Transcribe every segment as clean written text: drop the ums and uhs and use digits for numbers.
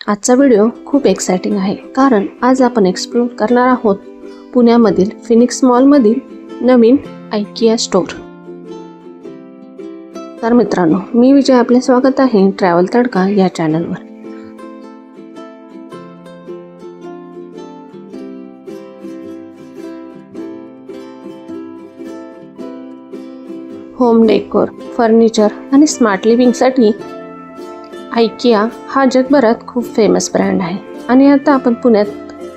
आजचा व्हिडिओ खूप एक्साइटिंग आहे कारण आज आपण एक्सप्लोर करणार आहोत पुण्यामधील फिनिक्स मॉलमधील नवीन IKEA स्टोअर। तर मित्रांनो, मी विजय, आपले स्वागत आहे ट्रॅव्हल तडका या चॅनलवर। होम डेकोर, फर्निचर आणि स्मार्ट लिव्हिंगसाठी IKEA हा जगभरात खूप फेमस ब्रँड आहे आणि आता आपण पुण्यात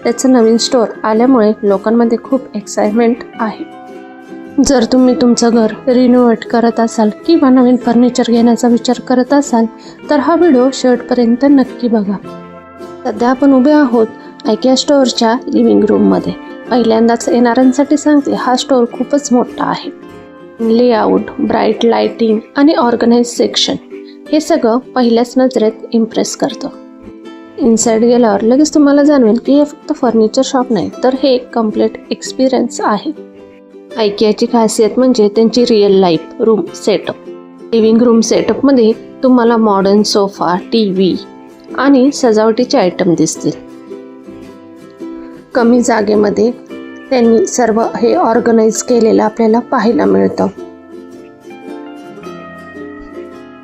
त्याचं नवीन स्टोअर आल्यामुळे लोकांमध्ये खूप एक्साइटमेंट आहे। जर तुम्ही तुमचं घर रिनोव्हेट करत असाल किंवा नवीन फर्निचर घेण्याचा विचार करत असाल तर हा व्हिडिओ शेवटपर्यंत नक्की बघा। सध्या आपण उभे आहोत IKEA स्टोअरच्या लिव्हिंग रूममध्ये। पहिल्यांदाच येणाऱ्यांसाठी सांगते, हा स्टोअर खूपच मोठा आहे। लेआउट, ब्राईट लाइटिंग आणि ऑर्गनाइज सेक्शन हे सगळं पहिल्याच नजरेत इम्प्रेस करतं। इनसाइड गेल्यावर लगेच तुम्हाला जाणवेल की हे फक्त फर्निचर शॉप नाही, तर हे एक कम्प्लीट एक्सपिरियन्स आहे। IKEAची खासियत म्हणजे त्यांची real life room setup. Living room सेटअपमध्ये तुम्हाला मॉडर्न सोफा, TV आणि सजावटीचे आयटम दिसतील। कमी जागेमध्ये त्यांनी सर्व हे ऑर्गनाइज केलेलं आपल्याला पाहायला मिळतं।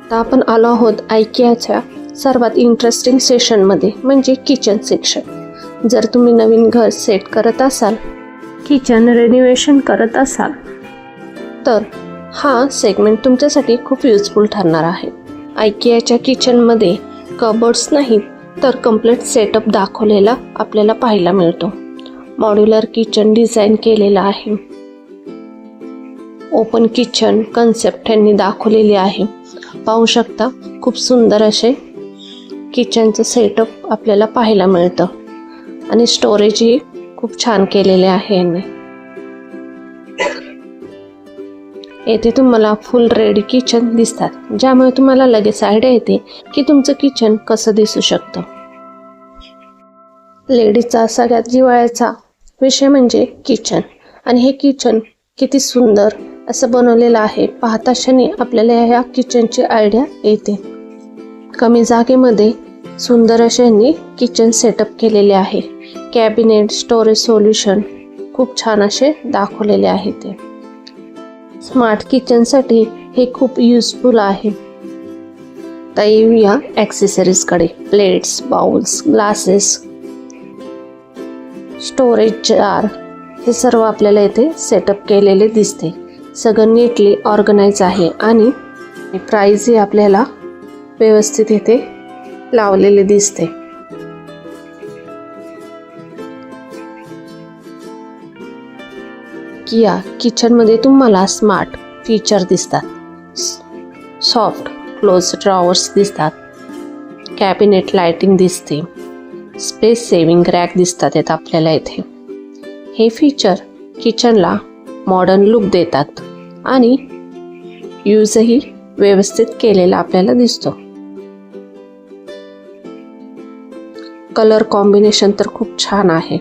आता आपण आलो आहोत IKEAच्या सर्वात इंटरेस्टिंग सेशनमध्ये, म्हणजे किचन सेक्शन। जर तुम्ही नवीन घर सेट करत असाल, किचन रेनोव्हेशन करत असाल तर हा सेगमेंट तुमच्यासाठी खूप युजफुल ठरणार आहे। IKEAच्या किचनमध्ये कबोर्ड्स नाहीत तर कम्प्लीट सेटअप दाखवलेला आपल्याला पाहायला मिळतो। मॉड्युलर किचन डिझाईन केलेलं आहे। ओपन किचन कन्सेप्ट त्यांनी दाखवलेली आहे। पाहू शकता, खूप सुंदर असे किचनचं सेटअप आपल्याला पाहायला मिळतं आणि स्टोरेजही खूप छान केलेले आहे यांनी। येथे तुम्हाला फुल रेडी किचन दिसतात, ज्यामुळे तुम्हाला लगेच आयडिया येते की तुमचं किचन कसं दिसू शकतं। लेडीजचा सगळ्यात जिव्हाळ्याचा विषय म्हणजे किचन, आणि हे किचन किती सुंदर असं बनवलेलं आहे। पाहता क्षणी आपल्याला या किचनची आयडिया येते। कमी जागेमध्ये सुंदर असे यांनी किचन सेटअप केलेले आहे। कॅबिनेट, स्टोरेज सोल्युशन खूप छान असे दाखवलेले आहे ते। स्मार्ट किचनसाठी हे खूप युजफुल आहे। तर येऊया ॲक्सेसरीजकडे। प्लेट्स, बाउल्स, ग्लासेस, स्टोरेज जार हे सर्व आपल्याला इथे सेटअप केलेले दिसते। सगळं नीटली ऑर्गनाइज आहे आणि प्राइस ही आपल्याला व्यवस्थित इथे लावलेले दिसते। IKEA किचनमध्ये तुम्हाला स्मार्ट फीचर दिसतात। सॉफ्ट क्लोज ड्रॉवर्स दिसतात, कॅबिनेट लाइटिंग दिसते, स्पेस सेव्हिंग रॅक दिसतात येत आपल्याला इथे। हे फीचर किचनला मॉडर्न लुक देतात आणि यूजही व्यवस्थित केलेला आपल्याला दिसतो। कलर कॉम्बिनेशन तर खूप छान आहे।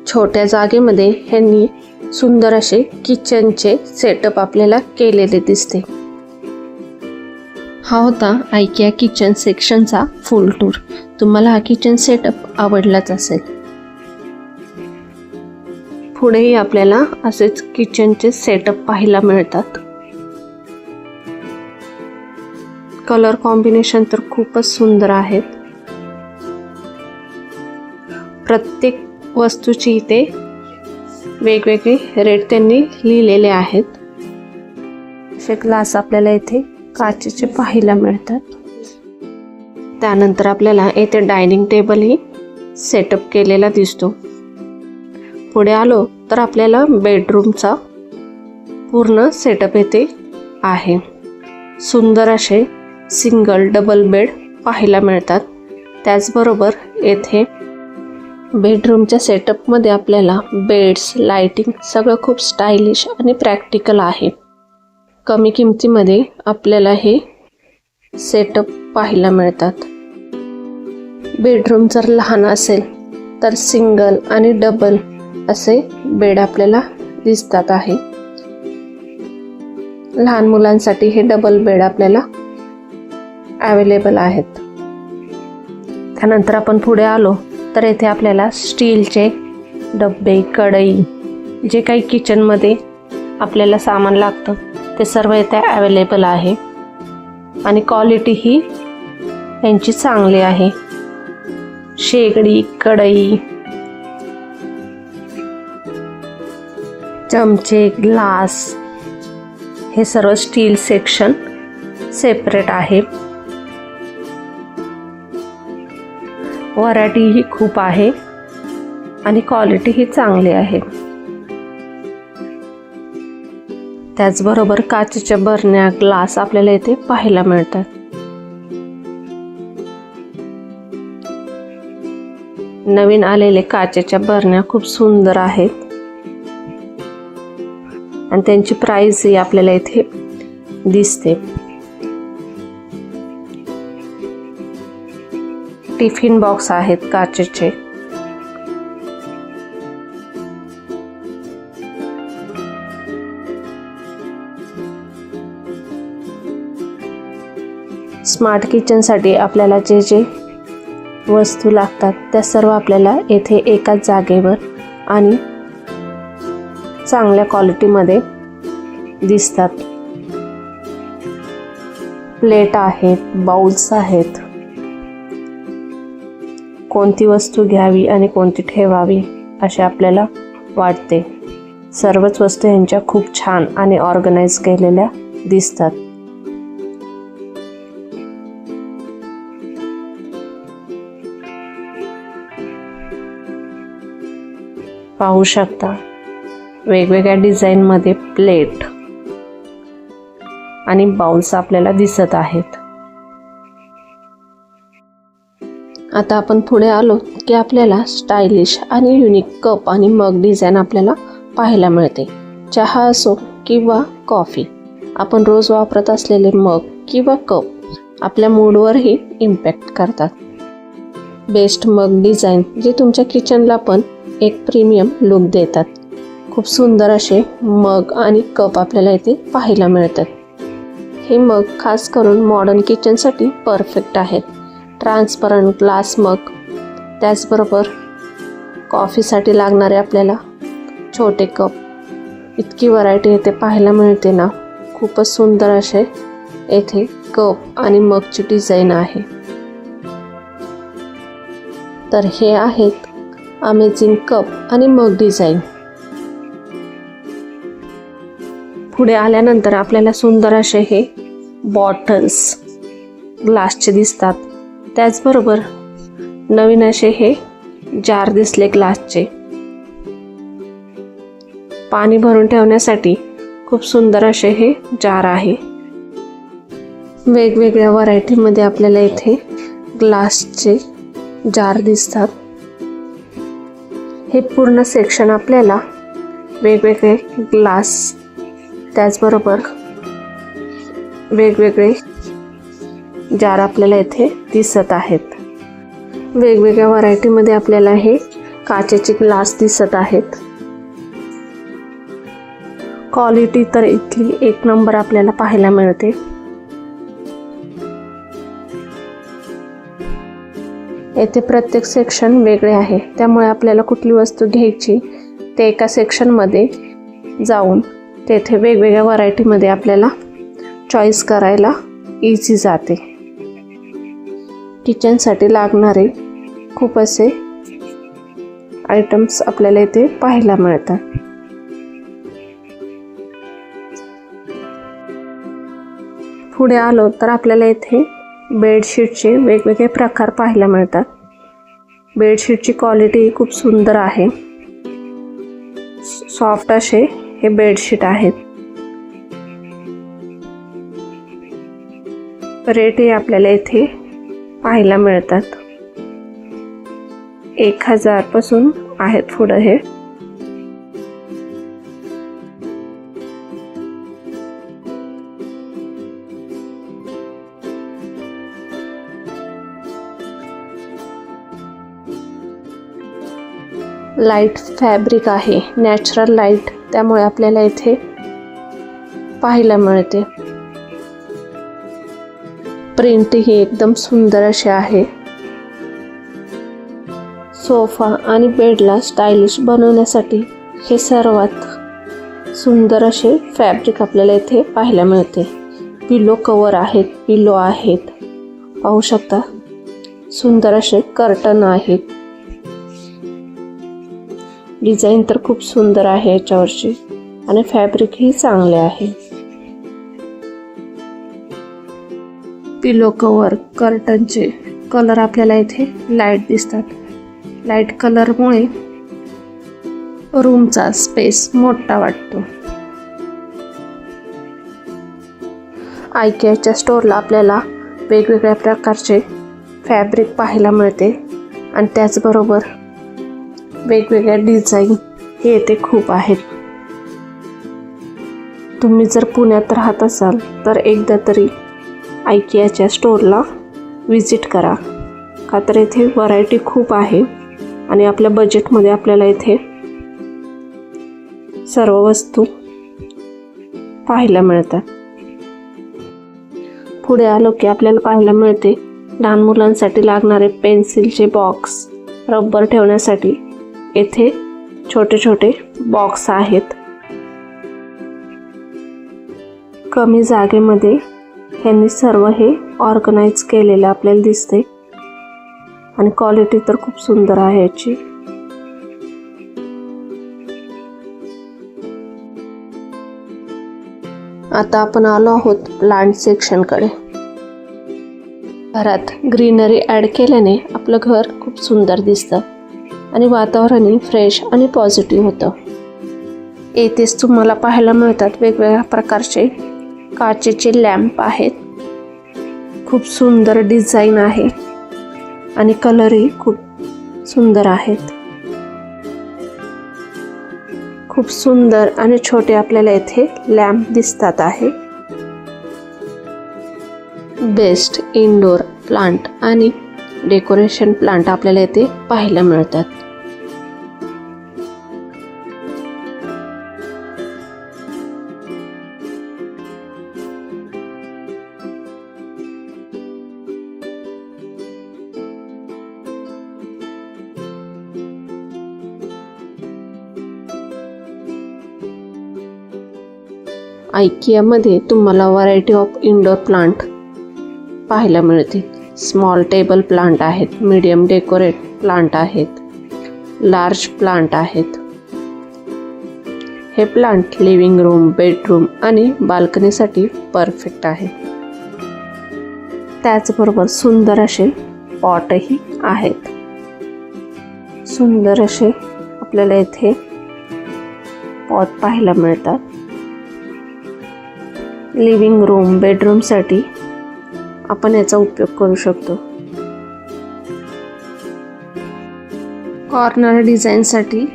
छोट्या जागेमध्ये ह्यांनी सुंदर असे किचनचे सेटअप आपल्याला केलेले दिसते। हा होता IKEA किचन सेक्शनचा फुल टूर। तुम्हाला हा किचन सेटअप आवडलाच असेल। पुढेही आपल्याला असेच किचनचे सेटअप पाहायला मिळतात। कलर कॉम्बिनेशन तर खूपच सुंदर आहेत। प्रत्येक वस्तूची इथे वेगवेगळे रेट त्यांनी लिहिलेले आहेत। असे ग्लास आपल्याला इथे काचेचे पाहायला मिळतात। त्यानंतर आपल्याला येथे डायनिंग टेबलही सेटअप केलेला दिसतो। पुढे आलो तर आपल्याला बेडरूमचा पूर्ण सेटअप येथे आहे। सुंदर असे सिंगल, डबल बेड पाहायला मिळतात। त्याचबरोबर येथे बेडरूमच्या सेटअपमध्ये आपल्याला बेड्स, लाइटिंग सगळं खूप स्टायलिश आणि प्रॅक्टिकल आहे। कमी किमतीमध्ये आपल्याला हे सेटअप पाहायला मिळतात। बेडरूम जर लहान असेल तर सिंगल आणि डबल असे बेड आपल्याला दिसतात आहे। लहान मुलांसाठी हे डबल बेड आपल्याला अवेलेबल आहेत। त्यानंतर आपण पुढे आलो तर येथे आपल्याला स्टीलचे डबे, कढई, जे काही किचनमध्ये आपल्याला सामान लागतं ते सर्व इथे अवेलेबल आहे आणि क्वालिटी ही यांची चांगली आहे. शेगडी, कढई, चमचे, ग्लास हे सर्व स्टील सेक्शन सेपरेट आहे. व्हरायटी ही खूप आहे आणि क्वालिटी ही चांगली आहे. त्याचबरोबर काचेच्या बरण्या, ग्लास आपल्याला इथे पाहायला मिळतात. नवीन आलेले काचेच्या बरण्या खूप सुंदर आहेत आणि त्यांची प्राइस ही आपल्याला इथे दिसते. टिफिन बॉक्स आहेत काचेचे. स्मार्ट किचनसाठी आपल्याला जे जे वस्तू लागतात त्या सर्व आपल्याला येथे एकाच जागेवर आणि चांगल्या क्वालिटीमध्ये दिसतात. प्लेट आहेत, बाउल्स आहेत. कोणती वस्तू घ्यावी आणि कोणती ठेवावी असे आपल्याला वाटते. सर्वच वस्तू यांच्या खूप छान आणि ऑर्गनाइज केलेल्या दिसतात. पाहू शकता वेगवेगळ्या डिझाईनमध्ये प्लेट आणि बाउल्स आपल्याला दिसत आहेत. आता आपण पुढे आलो की आपल्याला स्टायलिश आणि युनिक कप आणि मग डिझाईन आपल्याला पाहायला मिळते. चहा असो किंवा कॉफी, आपण रोज वापरत असलेले मग किंवा कप आपल्या मूडवरही इम्पॅक्ट करतात. बेस्ट मग डिझाईन जे तुमच्या किचनला पण एक प्रीमियम लुक देतात. खूप सुंदर असे मग आणि कप आपल्याला इथे पाहायला मिळतात. हे मग खास करून मॉडर्न किचनसाठी परफेक्ट आहेत. ट्रान्सपरंट ग्लास मग, त्याचबरोबर कॉफीसाठी लागणारे आपल्याला छोटे कप, इतकी व्हरायटी इथे पाहायला मिळते ना. खूपच सुंदर असे येथे कप आणि मगची डिझाईन आहे. तर हे आहेत अमेझिंग कप आणि मग डिझाईन. पुढे आल्यानंतर आपल्याला सुंदर असे हे बॉटल्स ग्लासचे दिसतात. त्याचबरोबर नवीन असे हे जार दिसले ग्लासचे. पाणी भरून ठेवण्यासाठी खूप सुंदर असे हे जार आहे. वेगवेगळ्या व्हरायटीमध्ये आपल्याला इथे ग्लासचे जार दिसतात. हे पूर्ण सेक्शन आपल्याला वेगवेगळे ग्लास, त्याचबरोबर वेगवेगळे जार आपल्याला इथे दिसत आहेत. वेगवेगळ्या व्हरायटीमध्ये आपल्याला हे काचेचे ग्लास दिसत आहेत. क्वालिटी तर इथली एक नंबर आपल्याला पाहायला मिळते. येथे प्रत्येक सेक्शन वेगळे आहे, त्यामुळे आपल्याला कुठली वस्तू घ्यायची ते एका सेक्शनमध्ये जाऊन तेथे वेगवेगळ्या व्हरायटीमध्ये आपल्याला चॉईस करायला इझी जाते. किचनसाठी लागणारे खूप असे आयटम्स आपल्याला इथे पाहायला मिळतात. पुढे आलो तर आपल्याला इथे बेडशीटचे वेगवेगळे प्रकार पाहायला मिळतात. बेडशीटची क्वालिटी खूप सुंदर आहे. सॉफ्ट असे हे बेडशीट आहेत. रेटही आपल्याला इथे पाहायला मिळतात. 1000 पासून आहेत पुढे हे. लाईट फॅब्रिक आहे, नॅचरल लाईट, त्यामुळे आपल्याला इथे पाहायला मिळते. प्रिंट ही एकदम सुंदर अशी आहे. सोफा आणि बेडला स्टायलिश बनवण्यासाठी हे सर्वात सुंदर असे फॅब्रिक आपल्याला इथे पाहायला मिळते. पिलो कवर आहेत, पिलो आहेत, पाहू शकता. सुंदर असे कर्टन आहेत. डिझाईन तर खूप सुंदर आहे याच्यावरची आणि फॅब्रिकही चांगले आहे. पिलो कवर, कर्टनचे कलर आपल्याला इथे लाईट दिसतात. लाईट कलरमुळे रूमचा स्पेस मोठा वाटतो. आयकियाच्या स्टोअरला आपल्याला वेगवेगळ्या प्रकारचे फॅब्रिक पाहायला मिळते आणि त्याचबरोबर वेगवेगळ्या डिझाईन हे येथे खूप आहेत. तुम्ही जर पुण्यात राहत असाल तर एकदा तरी आयकियाच्या स्टोअरला विजिट करा, का तर येथे व्हरायटी खूप आहे आणि आपल्या बजेटमध्ये आपल्याला इथे सर्व वस्तू पाहायला मिळतात. पुढे आलो की आपल्याला पाहायला मिळते लहान मुलांसाठी लागणारे पेन्सिलचे बॉक्स, रबर ठेवण्यासाठी येथे छोटे छोटे बॉक्स आहेत. कमी जागेमध्ये ह्यांनी सर्व हे ऑर्गनाइज केलेले आपल्याला दिसते आणि क्वालिटी तर खूप सुंदर आहे याची. आता आपण आलो आहोत प्लांट सेक्शनकडे. घरात ग्रीनरी ॲड केल्याने आपलं घर खूप सुंदर दिसतं आणि वातावरणही फ्रेश आणि पॉझिटिव्ह होतं. येथेच तुम्हाला पाहायला मिळतात वेगवेगळ्या प्रकारचे काचेचे लॅम्प आहेत. खूप सुंदर डिझाईन आहे आणि कलरही खूप सुंदर आहेत. खूप सुंदर आणि छोटे आपल्याला येथे लॅम्प दिसतात आहे. बेस्ट इनडोअर प्लांट आणि डेकोरेशन प्लांट आपल्याला येथे पाहायला मिळतात. आयकियामध्ये तुम्हाला व्हरायटी ऑफ इनडोअर प्लांट पाहायला मिळतील. स्मॉल टेबल प्लांट आहेत, मीडियम डेकोरेट प्लांट आहेत, लार्ज प्लांट आहेत. हे प्लांट लिव्हिंग रूम, बेडरूम आणि बाल्कनीसाठी परफेक्ट आहे. त्याचबरोबर सुंदर असे पॉटही आहेत. सुंदर असे आपल्याला येथे पॉट पाहायला मिळतात. लिव्हिंग रूम, बेडरूमसाठी आपण याचा उपयोग करू शकतो. कॉर्नर डिझाईनसाठी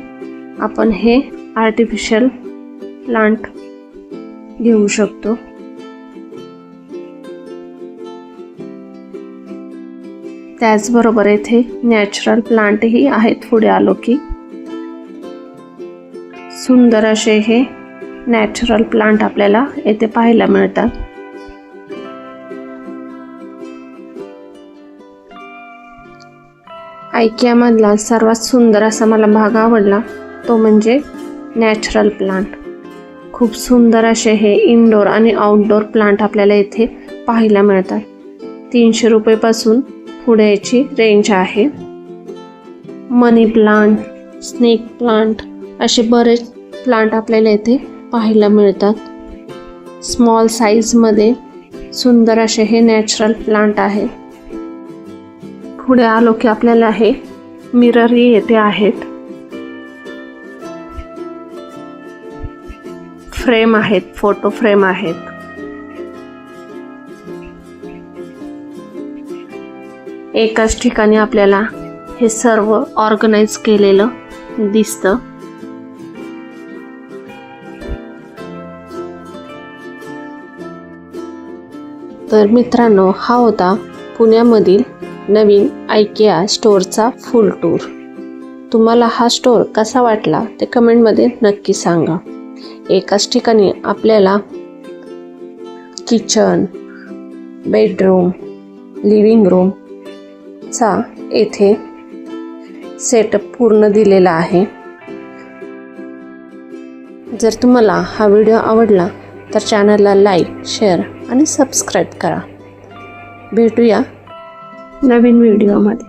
आपण हे आर्टिफिशियल प्लांट घेऊ शकतो. त्याचबरोबर येथे नॅचरल प्लांटही आहेत. पुढे आलो की सुंदर असे हे नॅचरल प्लांट आपल्याला येथे पाहायला मिळतात. आयकियामधला सर्वात सुंदर असा मला भाग आवडला तो म्हणजे नॅचरल प्लांट. खूप सुंदर असे हे इनडोअर आणि आउटडोअर प्लांट आपल्याला इथे पाहायला मिळतात. 300 रुपयेपासून पुढे याची रेंज आहे. मनी प्लांट, स्नेक प्लांट असे बरेच प्लांट आपल्याला इथे पाहायला मिळतात. स्मॉल साईजमध्ये सुंदर असे हे नॅचरल प्लांट आहे. पुढे आलो की आपल्याला हे मिररही येथे आहेत. फ्रेम आहेत, फोटो फ्रेम आहेत. एकाच ठिकाणी आपल्याला हे सर्व ऑर्गनाइज केलेलं दिसतं. तर मित्रांनो, हा होता पुण्यामधील नवीन आयकिया स्टोअरचा फुल टूर. तुम्हाला हा स्टोअर कसा वाटला ते कमेंटमध्ये नक्की सांगा. एकाच ठिकाणी आपल्याला किचन, बेडरूम, लिव्हिंग रूमचा येथे सेटअप पूर्ण दिलेला आहे. जर तुम्हाला हा व्हिडिओ आवडला तर चॅनलला लाईक, शेअर आणि सबस्क्राईब करा. भेटूया नवीन व्हिडिओमध्ये.